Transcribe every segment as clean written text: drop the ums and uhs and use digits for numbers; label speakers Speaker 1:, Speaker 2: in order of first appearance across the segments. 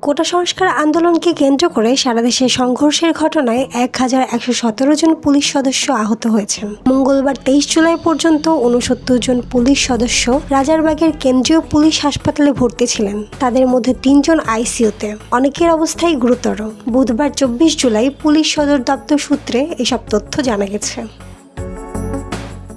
Speaker 1: কোটা সংস্কার আন্দোলনকে কেন্দ্র করে সারা দেশে সংঘর্ষের ঘটনায় 1117 জন পুলিশ সদস্য আহত হয়েছেন। মঙ্গলবার 23 জুলাই পর্যন্ত 69 জন পুলিশ সদস্য রাজারবাগের কেন্দ্রীয় পুলিশ হাসপাতালে ভর্তি ছিলেন। তাদের মধ্যে 3 জন আইসিইউতে, অনেকের অবস্থাই গুরুতর। বুধবার 24 জুলাই পুলিশ সদর দপ্তর সূত্রে এসব তথ্য জানা গেছে।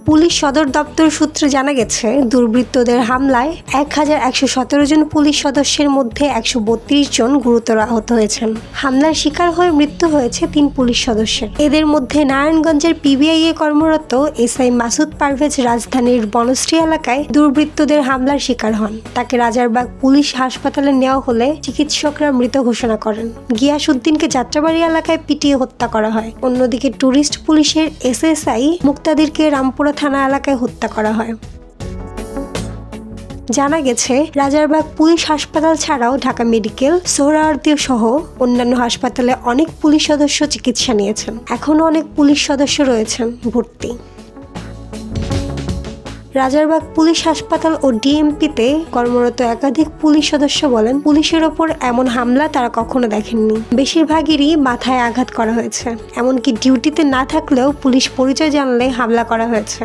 Speaker 1: পুলিশ সদর দপ্তর সূত্রে জানা গেছে, দুর্বৃত্তদের হামলায় 1117 জন পুলিশ সদস্যের মধ্যে 132 জন গুরুতর আহত হয়েছেন। হামলার শিকার হয়ে মৃত্যু হয়েছে 3 পুলিশ সদস্যের। এদের মধ্যে নারায়ণগঞ্জের পিবিআইয়ে কর্মরত এসআই মাসুদ পারভেজ রাজধানীর বনশ্রী এলাকায় দুর্বৃত্তদের হামলার শিকার হন। তাকে রাজারবাগ পুলিশ হাসপাতালে নেওয়া হলে চিকিৎসকরা মৃত ঘোষণা করেন। গিয়াস উদ্দিনকে যাত্রাবাড়ি এলাকায় পিটিয়ে হত্যা করা হয়। অন্যদিকে ট্যুরিস্ট পুলিশের এসএসআই মুক্তাদিরকে রামপুরা থানা এলাকায় হত্যা করা হয়। জানা গেছে, রাজারবাগ পুলিশ হাসপাতাল ছাড়াও ঢাকা মেডিকেল, সোহরাওয়ার্দী সহ অন্যান্য হাসপাতালে অনেক পুলিশ সদস্য চিকিৎসা নিয়েছেন। এখনও অনেক পুলিশ সদস্য রয়েছেন ভর্তি। রাজারবাগ পুলিশ হাসপাতাল ও ডিএমপিতে কর্মরত একাধিক পুলিশ সদস্য বলেন, পুলিশের ওপর এমন হামলা তারা কখনো দেখেননি। বেশিরভাগেরই মাথায় আঘাত করা হয়েছে। এমনকি ডিউটিতে না থাকলেও পুলিশ পরিচয় জানলে হামলা করা হয়েছে।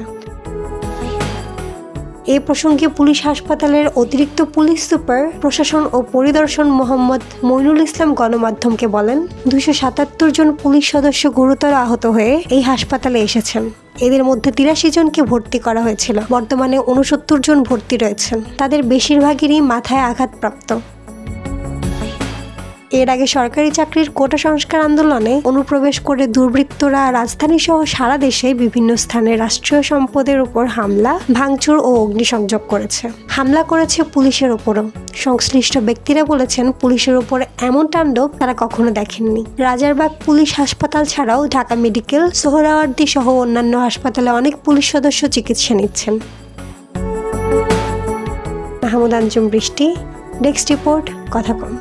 Speaker 1: এ প্রসঙ্গে পুলিশ হাসপাতালের অতিরিক্ত পুলিশ সুপার প্রশাসন ও পরিদর্শন মোহাম্মদ মইনুল ইসলাম গণমাধ্যমকে বলেন, 277 জন পুলিশ সদস্য গুরুতর আহত হয়ে এই হাসপাতালে এসেছেন। এদের মধ্যে 83 জনকে ভর্তি করা হয়েছিল। বর্তমানে 69 জন ভর্তি রয়েছেন। তাদের বেশিরভাগেরই মাথায় আঘাতপ্রাপ্ত। এর আগে সরকারি চাকরির কোটা সংস্কার আন্দোলনে অনুপ্রবেশ করে দুর্বৃত্তরা রাজধানী সহ সারা দেশে বিভিন্ন স্থানে রাষ্ট্রীয় সম্পদের উপর হামলা, ভাঙচুর ও অগ্নিসংযোগ করেছে। হামলা করেছে পুলিশের ওপরও। সংশ্লিষ্ট ব্যক্তিরা বলেছেন, পুলিশের উপর এমন তাণ্ডব তারা কখনো দেখেননি। রাজারবাগ পুলিশ হাসপাতাল ছাড়াও ঢাকা মেডিকেল, সোহরাওয়ার্দী সহ অন্যান্য হাসপাতালে অনেক পুলিশ সদস্য চিকিৎসা নিচ্ছেন। মাহমুদ আঞ্জুম বৃষ্টি, ডেস্ক রিপোর্ট, কথা কম।